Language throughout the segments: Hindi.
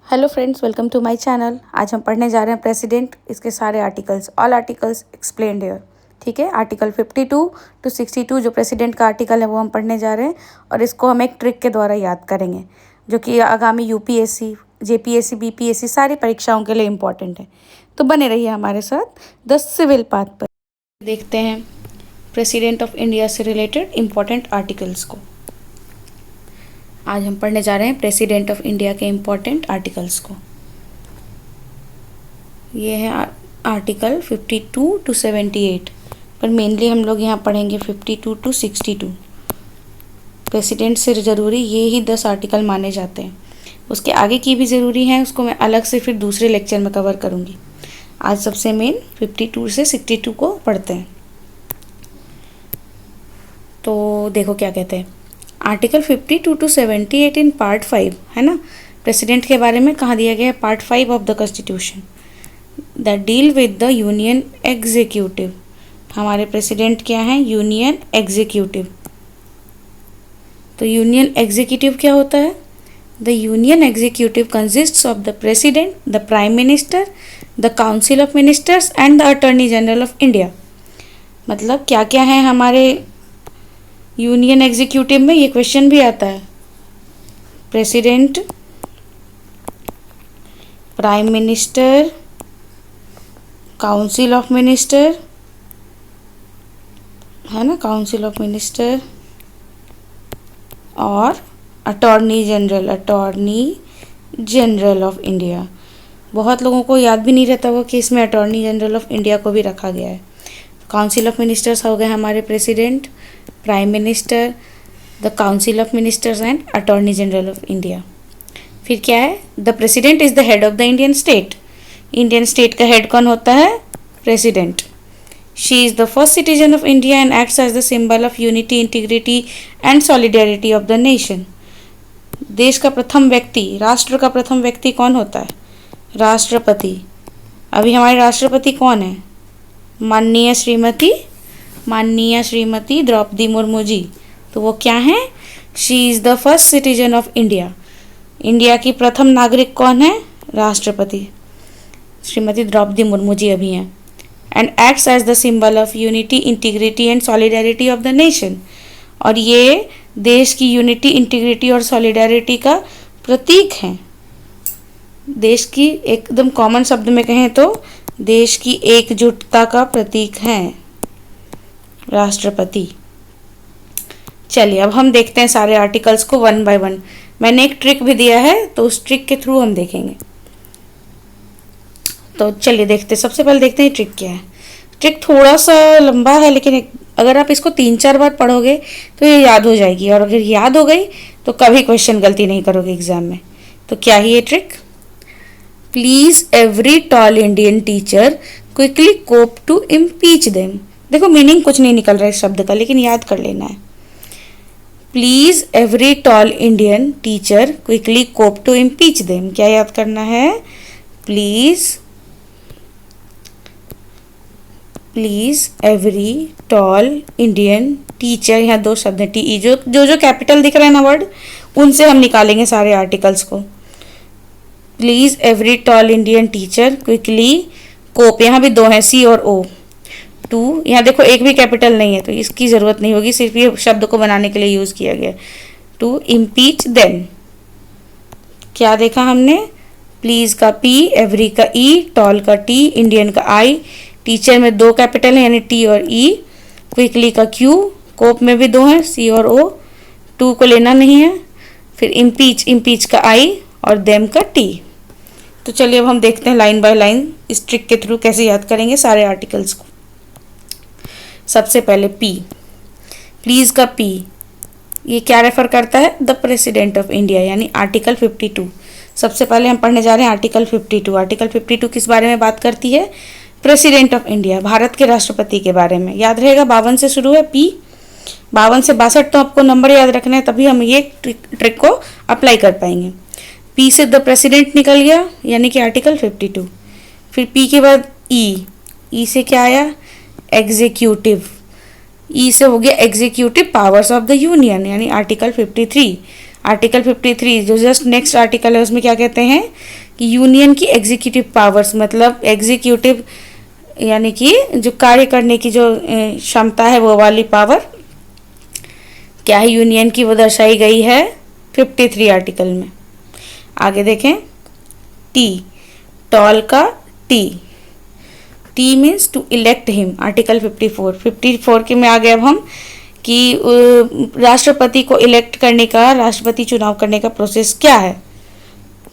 Hello friends, welcome to my channel. आज हम पढ़ने जा रहे हैं प्रेसिडेंट, इसके सारे articles, all articles explained here. ठीक है, आर्टिकल 52 टू 62 जो प्रेसिडेंट का आर्टिकल है वो हम पढ़ने जा रहे हैं और इसको हम एक ट्रिक के द्वारा याद करेंगे जो कि आगामी यूपीएससी, जेपीएससी, बीपीएससी सारी परीक्षाओं के लिए इम्पॉर्टेंट है। तो बने रहिए हमारे साथ 10 सिविल पाथ पर। देखते हैं प्रेसिडेंट ऑफ इंडिया से रिलेटेड इम्पॉर्टेंट आर्टिकल्स को। आज हम पढ़ने जा रहे हैं प्रेसिडेंट ऑफ इंडिया के इम्पॉर्टेंट आर्टिकल्स को। ये है आर्टिकल 52 टू 78, पर मेनली हम लोग यहाँ पढ़ेंगे 52 टू 62। प्रेसिडेंट से ज़रूरी ये ही 10 आर्टिकल माने जाते हैं, उसके आगे की भी ज़रूरी हैं, उसको मैं अलग से फिर दूसरे लेक्चर में कवर करूँगी। आज सबसे मेन 52 से 62 को पढ़ते हैं। तो देखो क्या कहते हैं आर्टिकल 52 टू 78 इन पार्ट 5, है ना। प्रेसिडेंट के बारे में कहा दिया गया है part 5 of the constitution that deal with the union executive. हमारे प्रेसिडेंट क्या हैं? Union executive. तो यूनियन एग्जीक्यूटिव क्या होता है? The union executive consists of the president, the prime minister, the council of ministers and the attorney general of India. मतलब क्या क्या है हमारे यूनियन एग्जीक्यूटिव में, ये क्वेश्चन भी आता है। President, prime minister, council of minister, है ना, काउंसिल ऑफ मिनिस्टर और अटॉर्नी जनरल ऑफ इंडिया। बहुत लोगों को याद भी नहीं रहता वो कि इसमें अटॉर्नी जनरल ऑफ इंडिया को भी रखा गया है। काउंसिल ऑफ मिनिस्टर्स हो गए हमारे president, prime minister, the council of ministers and attorney general of India. फिर क्या है? The president is the head of the Indian state. Indian state का हेड कौन होता है? President. She is the first citizen of India and acts as the symbol of unity, integrity and solidarity of the nation. देश का प्रथम व्यक्ति, राष्ट्र का प्रथम व्यक्ति कौन होता है? राष्ट्रपति। अभी हमारे राष्ट्रपति कौन है? माननीय श्रीमती द्रौपदी मुर्मू जी। तो वो क्या हैं? She is the first citizen of India. India की प्रथम नागरिक कौन है? राष्ट्रपति श्रीमती द्रौपदी मुर्मू जी अभी हैं। And acts as the symbol of unity, integrity and solidarity of the nation. और ये देश की यूनिटी, इंटीग्रिटी और सॉलिडेरिटी का प्रतीक हैं। देश की एकदम कॉमन शब्द में कहें तो देश की एकजुटता का प्रतीक हैं राष्ट्रपति। चलिए अब हम देखते हैं सारे आर्टिकल्स को वन बाय वन। मैंने एक ट्रिक भी दिया है तो उस ट्रिक के थ्रू हम देखेंगे। तो चलिए देखते हैं, सबसे पहले देखते हैं ट्रिक क्या है। ट्रिक थोड़ा सा लंबा है, लेकिन अगर आप इसको 3-4 बार पढ़ोगे तो ये याद हो जाएगी, और अगर याद हो गई तो कभी क्वेश्चन गलती नहीं करोगे एग्जाम में। तो क्या है ये trick? Please every tall Indian teacher quickly cope to impeach them. देखो मीनिंग कुछ नहीं निकल रहा है इस शब्द का, लेकिन याद कर लेना है। Please every tall Indian teacher quickly cope to impeach them. क्या याद करना है? Please every tall Indian teacher, यहाँ 2 शब्द है टी, जो कैपिटल दिख रहा है ना वर्ड, उनसे हम निकालेंगे सारे आर्टिकल्स को। Please every tall Indian teacher quickly cope, यहाँ भी 2 हैं, सी और ओ। टू, यहाँ देखो एक भी कैपिटल नहीं है तो इसकी ज़रूरत नहीं होगी, सिर्फ ये शब्द को बनाने के लिए यूज़ किया गया। To impeach them. क्या देखा हमने? प्लीज़ का पी, एवरी का ई, टॉल का टी, इंडियन का आई, टीचर में 2 कैपिटल हैं यानी टी और ई, क्विकली का क्यू, कोप में भी 2 हैं, सी और ओ, टू को लेना नहीं है। फिर इम्पीच का आई और देम का टी। तो चलिए अब हम देखते हैं लाइन बाय लाइन इस ट्रिक के थ्रू कैसे याद करेंगे सारे आर्टिकल्स को। सबसे पहले पी, प्लीज़ का पी, ये क्या रेफर करता है? द प्रेसिडेंट ऑफ इंडिया, यानी आर्टिकल 52। सबसे पहले हम पढ़ने जा रहे हैं आर्टिकल 52। आर्टिकल 52 किस बारे में बात करती है? प्रेसिडेंट ऑफ इंडिया, भारत के राष्ट्रपति के बारे में। याद रहेगा 52 से शुरू है पी, 52 से 62 तो आपको नंबर याद रखना है, तभी हम ये ट्रिक को अप्लाई कर पाएंगे। पी से द प्रेसिडेंट निकल गया, यानी कि आर्टिकल 52। फिर पी के बाद ई से क्या आया? एग्जीक्यूटिव। ई से हो गया executive powers of the union, यानी आर्टिकल 53। आर्टिकल 53 जो जस्ट नेक्स्ट आर्टिकल है उसमें क्या कहते हैं कि यूनियन की एग्जीक्यूटिव पावर्स, मतलब एग्जीक्यूटिव यानी कि जो कार्य करने की जो क्षमता है वो वाली पावर क्या है यूनियन की, वो दर्शाई गई है 53 आर्टिकल में। आगे देखें, टी, टॉल का T, T means to elect him, article 54 के में आ गए अब हम कि राष्ट्रपति को इलेक्ट करने का, राष्ट्रपति चुनाव करने का प्रोसेस क्या है।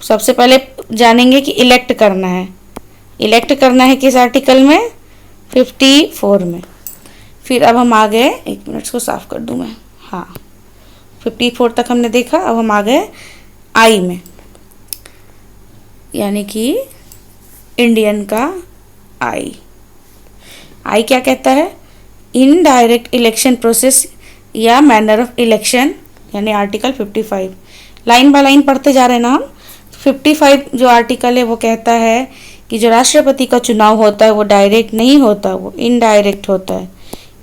सबसे पहले जानेंगे कि इलेक्ट करना है, इलेक्ट करना है किस आर्टिकल में, 54 में। फिर अब हम आ गए, एक मिनट को साफ कर दूं मैं, हाँ 54 तक हमने देखा, अब हम आ गए आई में, यानी कि इंडियन का आई। आई क्या कहता है, इनडायरेक्ट इलेक्शन प्रोसेस या मैनर ऑफ इलेक्शन, यानी आर्टिकल 55। लाइन बाय लाइन पढ़ते जा रहे हैं ना हम। 55 जो आर्टिकल है वो कहता है कि जो राष्ट्रपति का चुनाव होता है वो डायरेक्ट नहीं होता, वो इनडायरेक्ट होता है,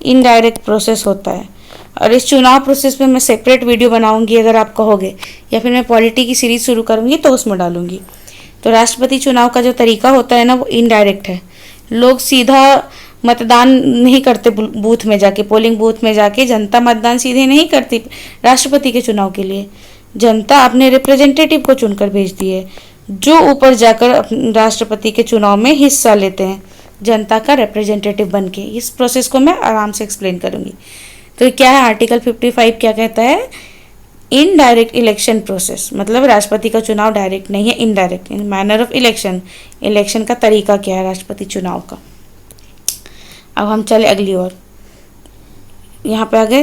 इनडायरेक्ट प्रोसेस होता है। और इस चुनाव प्रोसेस पे मैं सेपरेट वीडियो बनाऊंगी अगर आप कहोगे, या फिर मैं पॉलिटी की सीरीज शुरू करूंगी तो उसमें डालूंगी। तो राष्ट्रपति चुनाव का जो तरीका होता है ना वो इनडायरेक्ट है। लोग सीधा मतदान नहीं करते, बूथ में जाके, पोलिंग बूथ में जाके जनता मतदान सीधे नहीं करती राष्ट्रपति के चुनाव के लिए। जनता अपने रिप्रेजेंटेटिव को चुनकर भेजती है जो ऊपर जाकर राष्ट्रपति के चुनाव में हिस्सा लेते हैं जनता का रिप्रेजेंटेटिव बन के। इस प्रोसेस को मैं आराम से एक्सप्लेन करूंगी। तो क्या है आर्टिकल 55 क्या कहता है, इनडायरेक्ट इलेक्शन प्रोसेस, मतलब राष्ट्रपति का चुनाव डायरेक्ट नहीं है, indirect. Manner of election, election का तरीका क्या है राष्ट्रपति चुनाव का। अब हम चले अगली ओर, यहाँ पे आ गए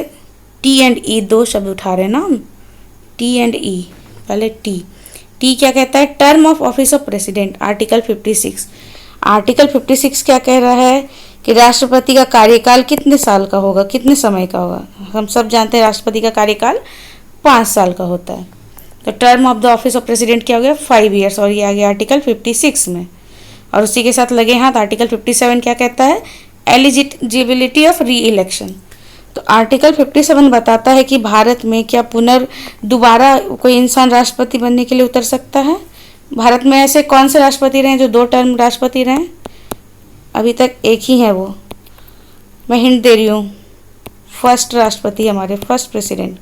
टी एंड ई, दो शब्द उठा रहे हैं ना हम, टी एंड ई। पहले टी, टी क्या कहता है, term of office of president, article 56। Article 56 क्या कह रहा है कि राष्ट्रपति का कार्यकाल कितने साल का होगा, कितने समय का होगा। हम सब जानते हैं राष्ट्रपति का कार्यकाल 5 साल का होता है। तो term of the office of president क्या हो गया, 5 ईयर्स, और ये आ गया आर्टिकल 56 में। और उसी के साथ लगे हाथ आर्टिकल 57 क्या कहता है, एलिजिबिलिटी ऑफ री इलेक्शन। तो आर्टिकल 57 बताता है कि भारत में क्या दोबारा कोई इंसान राष्ट्रपति बनने के लिए उतर सकता है। भारत में ऐसे कौन से राष्ट्रपति रहे जो 2 टर्म राष्ट्रपति रहे, अभी तक एक ही है वो। मैं हिंट दे रही हूँ, फर्स्ट राष्ट्रपति हमारे, फर्स्ट प्रेसिडेंट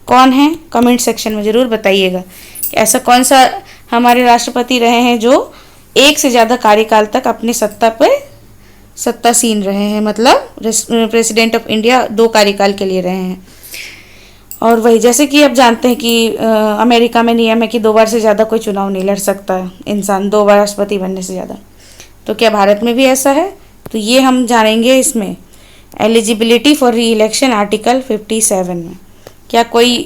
कौन है, कमेंट सेक्शन में ज़रूर बताइएगा कि ऐसा कौन सा हमारे राष्ट्रपति रहे हैं जो एक से ज़्यादा कार्यकाल तक अपनी सत्ता पे सत्तासीन रहे हैं, मतलब प्रेसिडेंट ऑफ इंडिया 2 कार्यकाल के लिए रहे हैं। और वही जैसे कि आप जानते हैं कि अमेरिका में नियम है कि 2 बार से ज़्यादा कोई चुनाव नहीं लड़ सकता इंसान, 2 बार राष्ट्रपति बनने से ज़्यादा। तो क्या भारत में भी ऐसा है, तो ये हम जानेंगे इसमें, एलिजिबिलिटी फॉर री इलेक्शन आर्टिकल 57 में। क्या कोई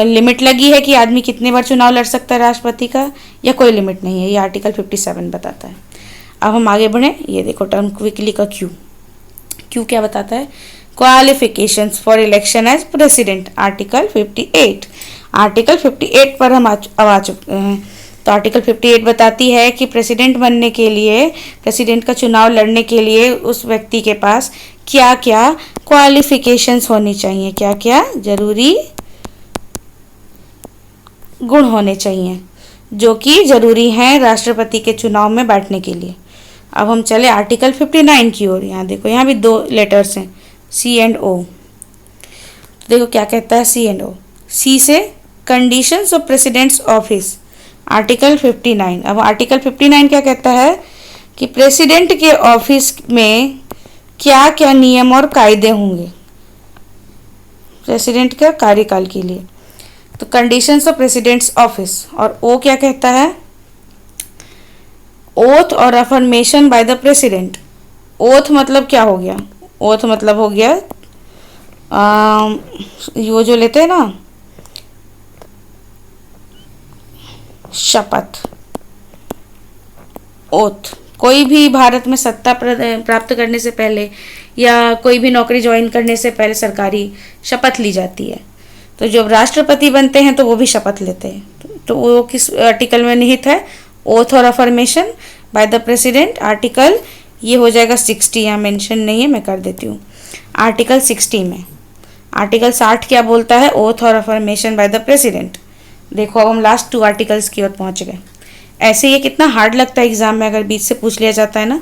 लिमिट लगी है कि आदमी कितने बार चुनाव लड़ सकता है राष्ट्रपति का, या कोई लिमिट नहीं है, ये आर्टिकल 57 बताता है। अब हम आगे बढ़ें, ये देखो टर्म क्विकली का क्यू, क्यू क्या बताता है, qualifications for election as president, article 58। Article 58 पर हम आ चुके हैं। तो आर्टिकल 58 बताती है कि प्रेसिडेंट बनने के लिए, प्रेसिडेंट का चुनाव लड़ने के लिए उस व्यक्ति के पास क्या क्या क्वालिफिकेशंस होनी चाहिए, क्या क्या जरूरी गुण होने चाहिए जो कि जरूरी हैं राष्ट्रपति के चुनाव में बैठने के लिए। अब हम चले आर्टिकल 59 की ओर। यहाँ देखो, यहाँ भी 2 लेटर्स हैं, सी एंड ओ। तो देखो क्या कहता है सी एंड ओ। सी से conditions of president's office, article 59। अब आर्टिकल 59 क्या कहता है कि प्रेसिडेंट के ऑफिस में क्या क्या नियम और कायदे होंगे प्रेसिडेंट का कार्यकाल के लिए। तो कंडीशंस ऑफ प्रेसिडेंट्स ऑफिस। और ओ क्या कहता है, ओथ और affirmation by the president. Oath मतलब क्या हो गया, ओथ मतलब हो गया वो जो लेते हैं ना शपथ, ओथ। कोई भी भारत में सत्ता प्राप्त करने से पहले या कोई भी नौकरी ज्वाइन करने से पहले सरकारी शपथ ली जाती है। तो जब राष्ट्रपति बनते हैं तो वो भी शपथ लेते हैं। तो वो किस आर्टिकल में निहित है, ओथ और affirmation by the president. Article ये हो जाएगा 60, यहाँ मेंशन नहीं है, मैं कर देती हूँ। आर्टिकल 60 में, आर्टिकल 60 क्या बोलता है, ओथ और अफर्मेशन बाय द प्रेसिडेंट। देखो अब हम लास्ट 2 आर्टिकल्स की ओर पहुंच गए। ऐसे ये कितना हार्ड लगता है एग्जाम में अगर बीच से पूछ लिया जाता है ना,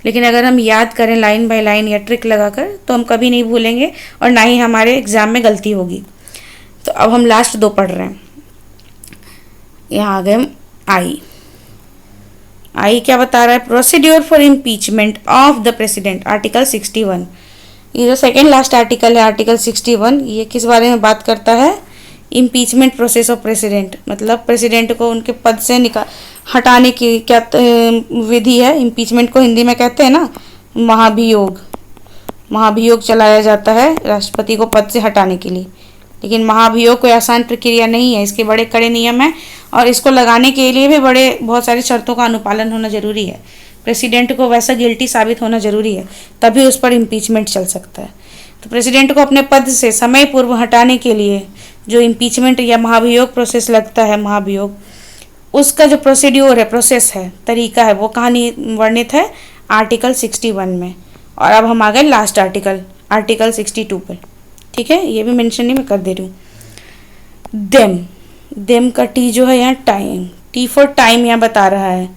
लेकिन अगर हम याद करें लाइन बाय लाइन या ट्रिक लगाकर तो हम कभी नहीं भूलेंगे और ना ही हमारे एग्जाम में गलती होगी। तो अब हम लास्ट 2 पढ़ रहे हैं। यहाँ आ गए हम आई क्या बता रहा है, procedure for impeachment of the president, article 61। ये जो सेकेंड लास्ट आर्टिकल है आर्टिकल 61, ये किस बारे में बात करता है, इम्पीचमेंट प्रोसेस ऑफ प्रेसिडेंट, मतलब प्रेसिडेंट को उनके पद से हटाने की क्या विधि है। इम्पीचमेंट को हिंदी में कहते हैं ना महाभियोग, महाभियोग चलाया जाता है राष्ट्रपति को पद से हटाने के लिए। लेकिन महाभियोग कोई आसान प्रक्रिया नहीं है, इसके बड़े कड़े नियम हैं और इसको लगाने के लिए भी बहुत सारी शर्तों का अनुपालन होना जरूरी है। प्रेसिडेंट को वैसा गिल्टी साबित होना जरूरी है, तभी उस पर इम्पीचमेंट चल सकता है। तो प्रेसिडेंट को अपने पद से समय पूर्व हटाने के लिए जो इम्पीचमेंट या महाभियोग प्रोसेस लगता है, महाभियोग, उसका जो प्रोसीड्योर है, प्रोसेस है, तरीका है, वो कहाँ वर्णित है, आर्टिकल 61 में। और अब हम आ गए लास्ट आर्टिकल 62 पर। ठीक है, ये भी मेंशन नहीं मैं कर दे रही हूँ। देम का टी जो है यहाँ टाइम, टी फॉर टाइम यहाँ बता रहा है,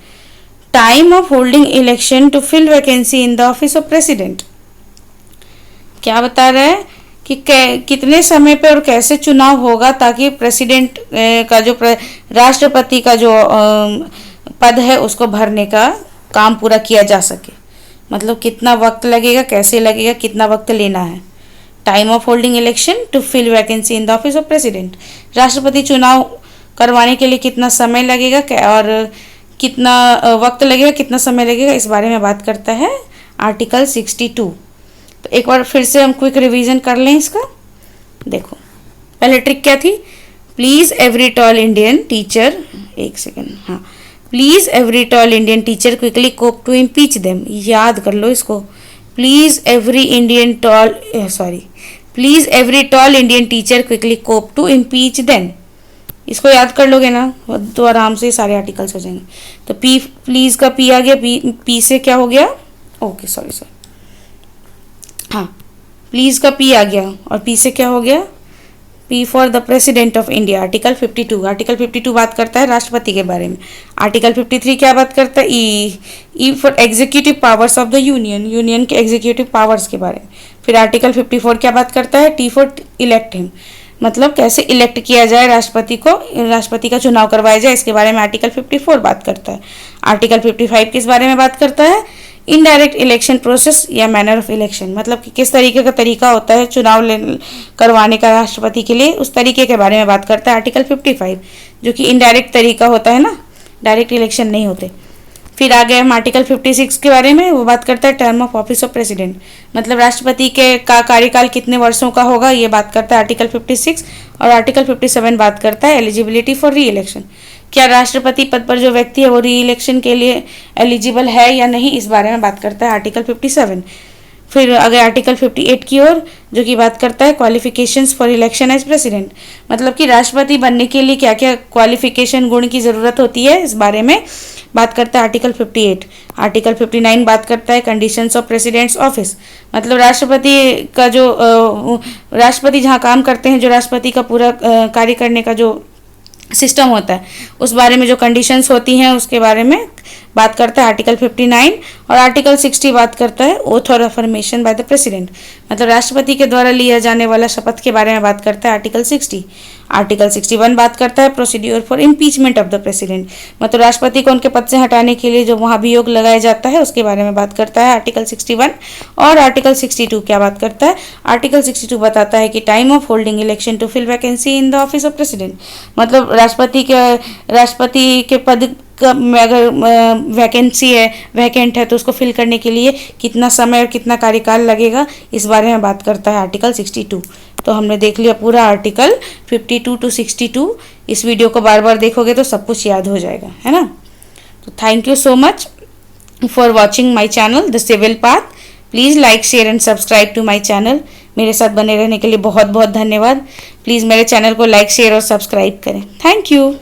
time of holding election to fill vacancy in the office of president. क्या बता रहा है कि कितने समय पे और कैसे चुनाव होगा ताकि प्रेसिडेंट का जो राष्ट्रपति का जो पद है उसको भरने का काम पूरा किया जा सके। मतलब कितना वक्त लगेगा, कैसे लगेगा, कितना वक्त लेना है। Time of holding election to fill vacancy in the office of president, राष्ट्रपति चुनाव करवाने के लिए कितना समय लगेगा और कितना वक्त लगेगा, कितना समय लगेगा, इस बारे में बात करता है आर्टिकल 62। तो एक बार फिर से हम क्विक रिवीजन कर लें इसका। देखो पहले ट्रिक क्या थी, please every tall Indian teacher, एक सेकेंड, हाँ, please every tall Indian teacher quickly cope to impeach them. याद कर लो इसको, please every tall Indian teacher quickly cope to impeach them. इसको याद कर लोगे ना तो आराम से सारे आर्टिकल्स हो जाएंगे। तो पी, प्लीज का पी आ गया, पी से क्या हो गया, ओके सॉरी, हाँ, प्लीज का पी आ गया और पी से क्या हो गया, P for the president of India, article 52। Article 52 बात करता है राष्ट्रपति के बारे में। आर्टिकल 53 क्या बात करता है, E for executive powers of the union, union के एग्जीक्यूटिव पावर्स के बारे में। फिर आर्टिकल 54 क्या बात करता है, टी फॉर इलेक्ट हिम, मतलब कैसे इलेक्ट किया जाए राष्ट्रपति को, राष्ट्रपति का चुनाव करवाया जाए, इसके बारे में आर्टिकल 54 बात करता है। आर्टिकल 55 किस बारे में बात करता है, इनडायरेक्ट इलेक्शन प्रोसेस या मैनर ऑफ इलेक्शन, मतलब कि किस तरीके का तरीका होता है चुनाव करवाने का राष्ट्रपति के लिए, उस तरीके के बारे में बात करता है आर्टिकल 55, जो कि इनडायरेक्ट तरीका होता है ना, डायरेक्ट इलेक्शन नहीं होते। फिर आ गए हम आर्टिकल 56 के बारे में, वो बात करता है term of office of president, मतलब राष्ट्रपति के का कार्यकाल कितने वर्षों का होगा, ये बात करता है आर्टिकल 56। और आर्टिकल 57 बात करता है एलिजिबिलिटी फॉर री इलेक्शन, क्या राष्ट्रपति पद पर जो व्यक्ति है वो री इलेक्शन के लिए एलिजिबल है या नहीं, इस बारे में बात करता है आर्टिकल 57। फिर अगर आर्टिकल 58 की ओर, जो कि बात करता है qualifications for election as president, मतलब कि राष्ट्रपति बनने के लिए क्या क्या क्वालिफिकेशन गुण की ज़रूरत होती है, इस बारे में बात करता है आर्टिकल 58। आर्टिकल 59 बात करता है कंडीशंस ऑफ प्रेसिडेंट्स ऑफिस, मतलब राष्ट्रपति का जो राष्ट्रपति जहाँ काम करते हैं, जो राष्ट्रपति का पूरा कार्य करने का जो सिस्टम होता है, उस बारे में जो कंडीशंस होती हैं उसके बारे में बात करता है आर्टिकल 59। और आर्टिकल 60 बात करता है ओथ और अफर्मेशन बाय द प्रेसिडेंट, मतलब राष्ट्रपति के द्वारा लिया जाने वाला शपथ के बारे में बात करता है आर्टिकल 60। आर्टिकल 61 बात करता है procedure for impeachment of the president, मतलब राष्ट्रपति को उनके पद से हटाने के लिए जो महाभियोग लगाया जाता है उसके बारे में बात करता है आर्टिकल 61। और आर्टिकल 62 क्या बात करता है, आर्टिकल 62 बताता है कि time of holding election to fill vacancy in the office of president, मतलब राष्ट्रपति के पद में अगर वैकेंसी है, वैकेंट है, तो उसको फिल करने के लिए कितना समय और कितना कार्यकाल लगेगा, इस बारे में बात करता है आर्टिकल 62। तो हमने देख लिया पूरा आर्टिकल 52 to 62। इस वीडियो को बार बार देखोगे तो सब कुछ याद हो जाएगा, है ना। तो thank you so much for watching my channel the civil path. Please like, share and subscribe to my channel. मेरे साथ बने रहने के लिए बहुत बहुत धन्यवाद। प्लीज़ मेरे चैनल को लाइक, शेयर और सब्सक्राइब करें। Thank you.